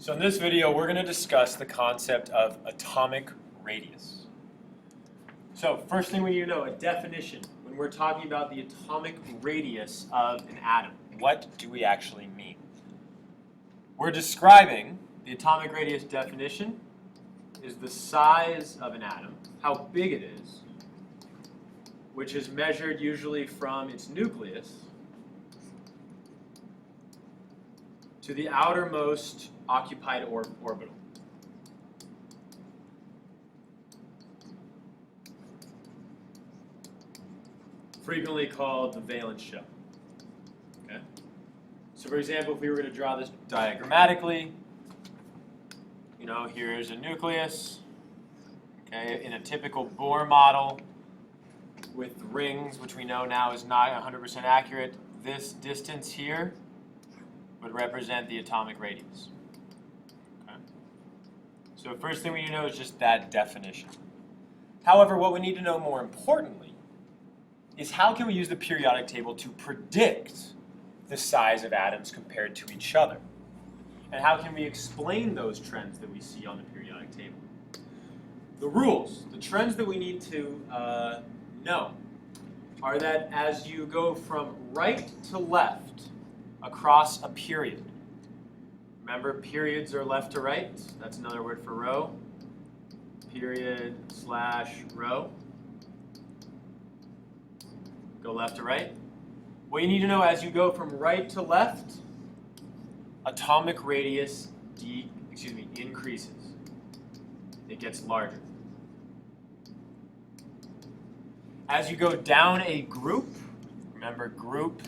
So in this video, we're going to discuss the concept of atomic radius. So first thing we need to know, a definition. When we're talking about the atomic radius of an atom, what do we actually mean? We're describing the atomic radius definition is the size of an atom, how big it is, which is measured usually from its nucleus to the outermost occupied orbital. Frequently called the valence shell. Okay? So for example, if we were going to draw this diagrammatically, here's a nucleus, okay, in a typical Bohr model with rings, which we know now is not 100% accurate. This distance here would represent the atomic radius. Okay? So first thing we need to know is just that definition. However, what we need to know more importantly is how can we use the periodic table to predict the size of atoms compared to each other? And how can we explain those trends that we see on the periodic table? The rules, the trends that we need to know are that as you go from right to left across a period, remember periods are left to right, that's another word for row, period / row, go left to right. What you need to know as you go from right to left, atomic radius increases. It gets larger. As you go down a group, remember group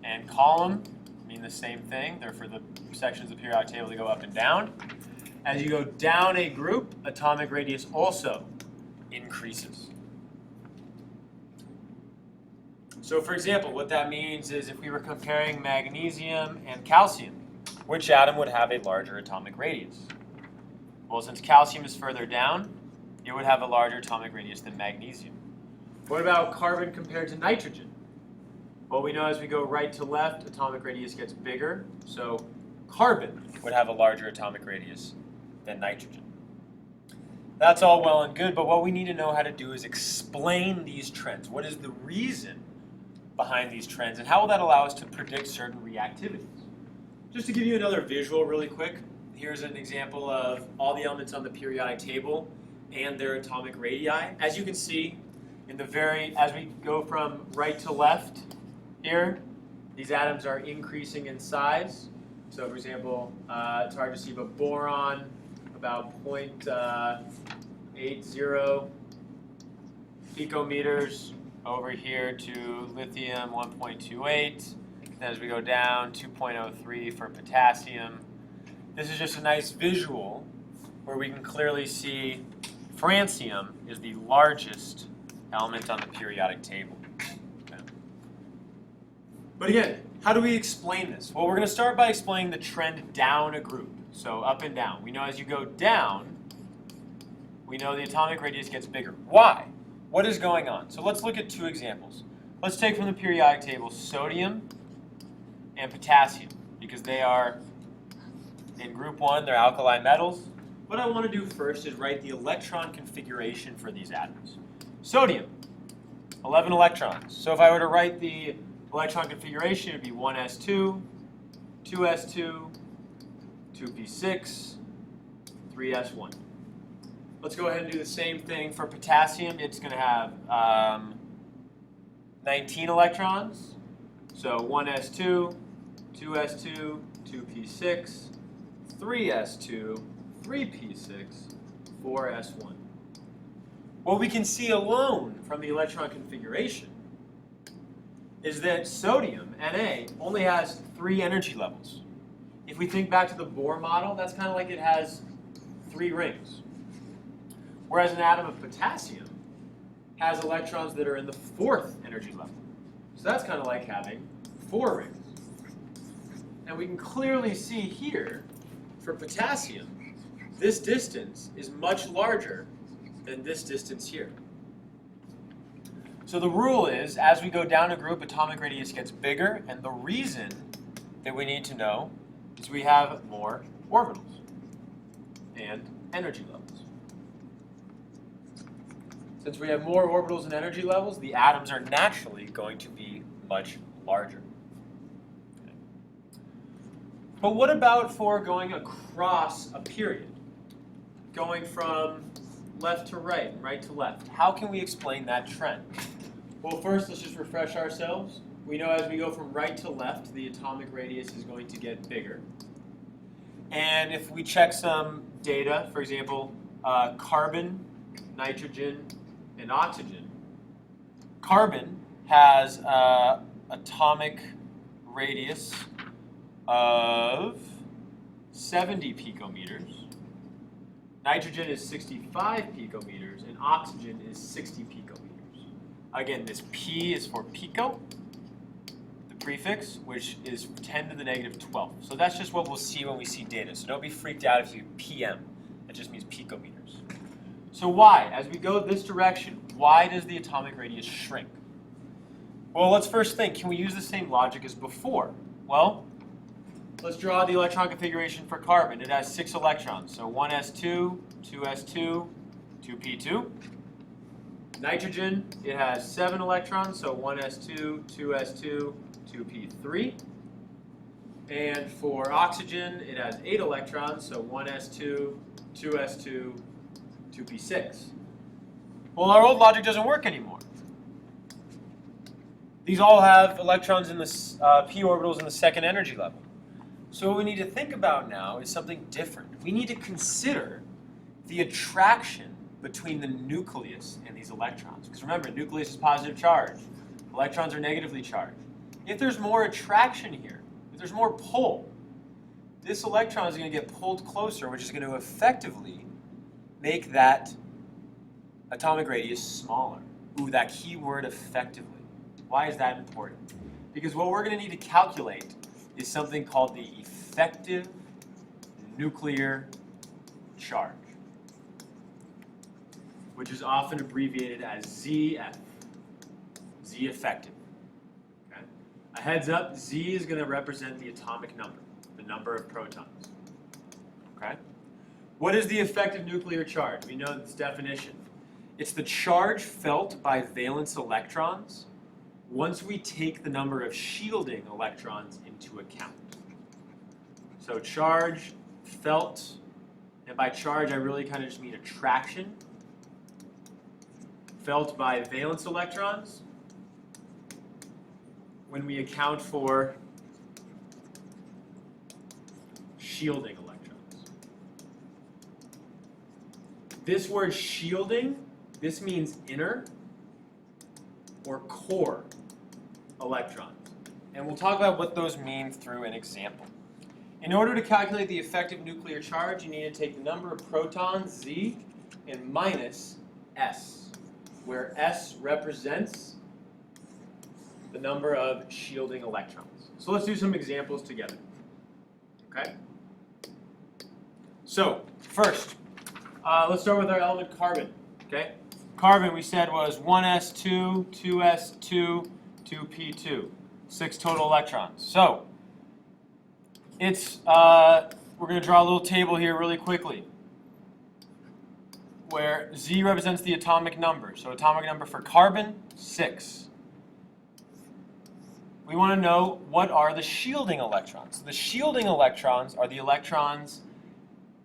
and column mean the same thing. They're for the sections of the periodic table that go up and down. As you go down a group, atomic radius also increases. So for example, what that means is if we were comparing magnesium and calcium, which atom would have a larger atomic radius? Well, since calcium is further down, it would have a larger atomic radius than magnesium. What about carbon compared to nitrogen? Well, we know as we go right to left, atomic radius gets bigger, so carbon would have a larger atomic radius than nitrogen. That's all well and good, but what we need to know how to do is explain these trends. What is the reason behind these trends, and how will that allow us to predict certain reactivities? Just to give you another visual really quick, here's an example of all the elements on the periodic table and their atomic radii. As you can see, as we go from right to left here, these atoms are increasing in size. So for example, it's hard to see, but boron about 0.80 picometers over here to lithium 1.28. Then as we go down, 2.03 for potassium. This is just a nice visual where we can clearly see francium is the largest element on the periodic table. Okay. But again, how do we explain this? Well, we're going to start by explaining the trend down a group. So up and down. We know as you go down, we know the atomic radius gets bigger. Why? What is going on? So let's look at two examples. Let's take from the periodic table sodium and potassium, because they are in group 1, they're alkali metals. What I want to do first is write the electron configuration for these atoms. Sodium, 11 electrons. So if I were to write the electron configuration, it would be 1s2, 2s2, 2p6, 3s1. Let's go ahead and do the same thing for potassium. It's going to have 19 electrons. So 1s2, 2s2, 2p6, 3s2, 3p6, 4s1. What we can see alone from the electron configuration is that sodium, Na, only has 3 energy levels. If we think back to the Bohr model, that's kind of like it has 3 rings. Whereas an atom of potassium has electrons that are in the 4th energy level. So that's kind of like having 4 rings. And we can clearly see here, for potassium, this distance is much larger than this distance here. So the rule is, as we go down a group, atomic radius gets bigger, and the reason that we need to know is we have more orbitals and energy levels. Since we have more orbitals and energy levels, the atoms are naturally going to be much larger. Okay. But what about for going across a period? Going from left to right and right to left. How can we explain that trend? Well, first, let's just refresh ourselves. We know as we go from right to left, the atomic radius is going to get bigger. And if we check some data, for example, carbon, nitrogen, and oxygen. Carbon has an atomic radius of 70 picometers. Nitrogen is 65 picometers, and oxygen is 60 picometers. Again, this P is for pico, the prefix, which is 10 to the negative 12. So that's just what we'll see when we see data. So don't be freaked out if you PM. That just means picometers. So why? As we go this direction, why does the atomic radius shrink? Well, let's first think, can we use the same logic as before? Well, let's draw the electron configuration for carbon. It has 6 electrons, so 1s2, 2s2, 2p2. Nitrogen, it has 7 electrons, so 1s2, 2s2, 2p3. And for oxygen, it has 8 electrons, so 1s2, 2s2, 2p6. Well, our old logic doesn't work anymore. These all have electrons in the p orbitals in the second energy level. So what we need to think about now is something different. We need to consider the attraction between the nucleus and these electrons. Because remember, nucleus is positive charge. Electrons are negatively charged. If there's more attraction here, if there's more pull, this electron is going to get pulled closer, which is going to effectively make that atomic radius smaller. Ooh, that key word, effectively. Why is that important? Because what we're going to need to calculate is something called the effective nuclear charge, which is often abbreviated as ZF, Z effective. Okay? A heads up, Z is going to represent the atomic number, the number of protons. Okay? What is the effective nuclear charge? We know this definition. It's the charge felt by valence electrons once we take the number of shielding electrons into account. So charge felt, and by charge I really kind of just mean attraction, felt by valence electrons when we account for shielding electrons. This word shielding, this means inner or core electrons. And we'll talk about what those mean through an example. In order to calculate the effective nuclear charge, you need to take the number of protons, Z, and minus S, where S represents the number of shielding electrons. So let's do some examples together. Okay? So, first, let's start with our element carbon. Okay? Carbon, we said, was 1s2, 2s2, 2p2. 6 total electrons. So, it's, we're going to draw a little table here really quickly, where Z represents the atomic number. So atomic number for carbon, 6. We want to know what are the shielding electrons. The shielding electrons are the electrons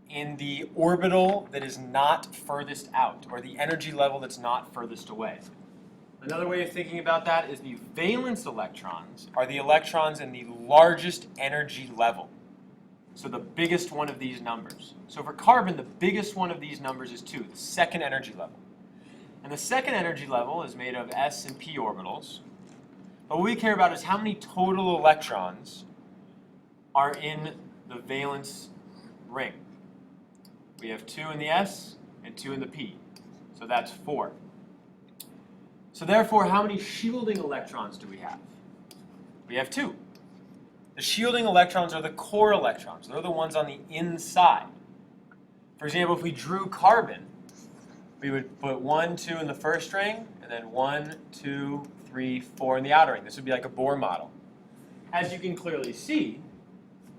in the orbital that is not furthest out, or the energy level that's not furthest away. Another way of thinking about that is the valence electrons are the electrons in the largest energy level. So the biggest one of these numbers. So for carbon, the biggest one of these numbers is 2, the second energy level. And the second energy level is made of s and p orbitals. But what we care about is how many total electrons are in the valence ring. We have 2 in the s and 2 in the p. So that's 4. So therefore, how many shielding electrons do we have? We have 2. The shielding electrons are the core electrons. They're the ones on the inside. For example, if we drew carbon, we would put 1, 2 in the first ring, and then 1, 2, 3, 4 in the outer ring. This would be like a Bohr model. As you can clearly see,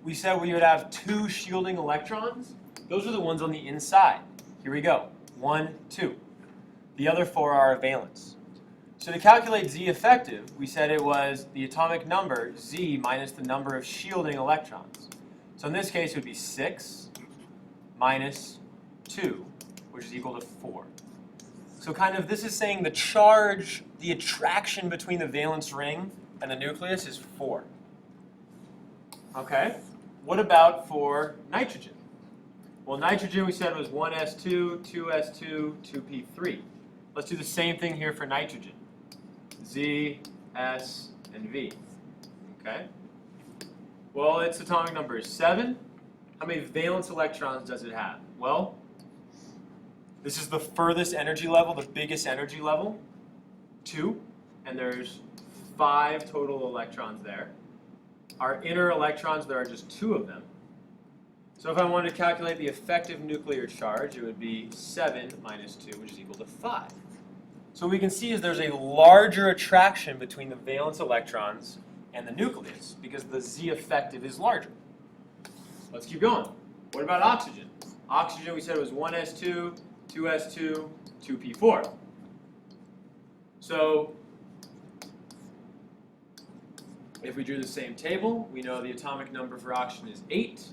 we said we would have 2 shielding electrons. Those are the ones on the inside. Here we go. 1, 2. The other 4 are our valence. So to calculate Z effective, we said it was the atomic number, Z, minus the number of shielding electrons. So in this case, it would be 6 minus 2, which is equal to 4. So kind of this is saying the charge, the attraction between the valence ring and the nucleus is 4. Okay, what about for nitrogen? Well, nitrogen we said was 1s2, 2s2, 2p3. Let's do the same thing here for nitrogen. Z, S, and V. Okay? Well, its atomic number is 7. How many valence electrons does it have? Well, this is the furthest energy level, the biggest energy level, 2. And there's 5 total electrons there. Our inner electrons, there are just 2 of them. So if I wanted to calculate the effective nuclear charge, it would be 7 minus 2, which is equal to 5. So what we can see is there's a larger attraction between the valence electrons and the nucleus because the Z effective is larger. Let's keep going. What about oxygen? Oxygen we said was 1s2, 2s2, 2p4. So if we drew the same table, we know the atomic number for oxygen is 8.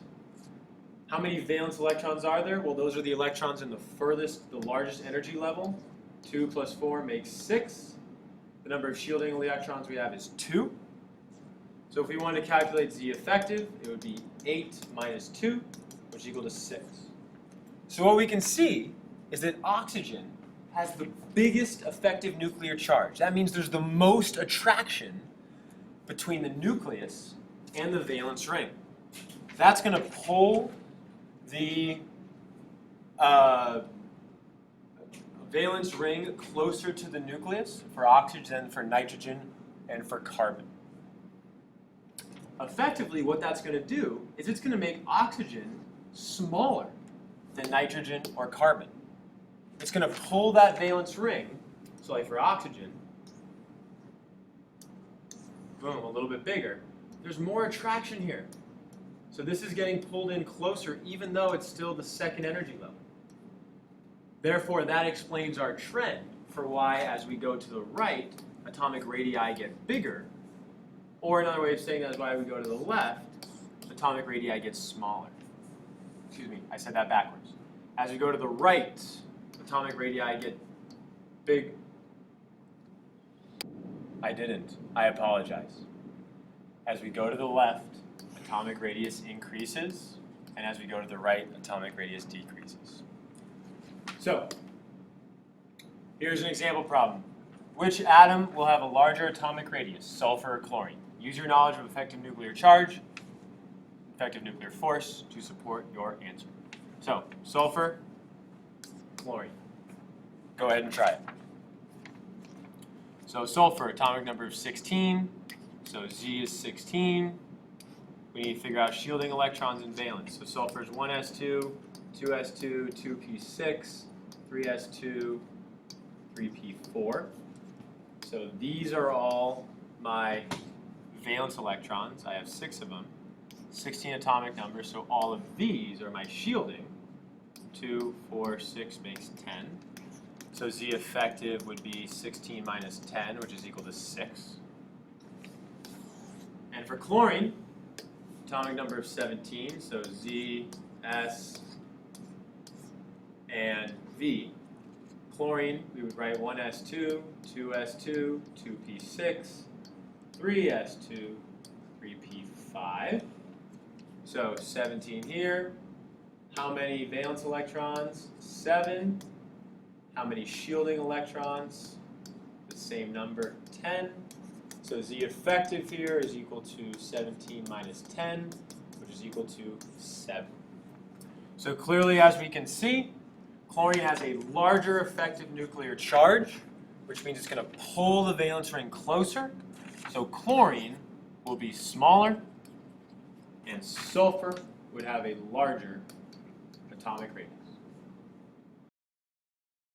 How many valence electrons are there? Well, those are the electrons in the furthest, the largest energy level. 2 plus 4 makes 6. The number of shielding electrons we have is 2. So if we wanted to calculate Z effective, it would be 8 minus 2, which is equal to 6. So what we can see is that oxygen has the biggest effective nuclear charge. That means there's the most attraction between the nucleus and the valence ring. That's going to pull the valence ring closer to the nucleus for oxygen, for nitrogen, and for carbon. Effectively, what that's going to do is it's going to make oxygen smaller than nitrogen or carbon. It's going to pull that valence ring, so like for oxygen, boom, a little bit bigger. There's more attraction here. So this is getting pulled in closer even though it's still the second energy level. Therefore, that explains our trend for why, as we go to the right, atomic radii get bigger. Or another way of saying that is why we go to the left, atomic radii get smaller. Excuse me, I said that backwards. As we go to the right, atomic radii get big. I didn't. I apologize. As we go to the left, atomic radius increases, and as we go to the right, atomic radius decreases. So, here's an example problem. Which atom will have a larger atomic radius, sulfur or chlorine? Use your knowledge of effective nuclear charge, effective nuclear force to support your answer. So, sulfur, chlorine. Go ahead and try it. So sulfur, atomic number of 16. So Z is 16. We need to figure out shielding electrons and valence. So sulfur is 1s2, 2s2, 2p6, 3s2, 3p4. So these are all my valence electrons. I have 6 of them. 16 atomic numbers, so all of these are my shielding. 2, 4, 6 makes 10. So Z effective would be 16 minus 10, which is equal to 6. And for chlorine, atomic number of 17, so Z, S, and V. Chlorine, we would write 1s2, 2s2, 2p6, 3s2, 3p5. So 17 here. How many valence electrons? 7. How many shielding electrons? The same number, 10. So Z effective here is equal to 17 minus 10, which is equal to 7. So clearly, as we can see, chlorine has a larger effective nuclear charge, which means it's going to pull the valence ring closer. So chlorine will be smaller, and sulfur would have a larger atomic radius.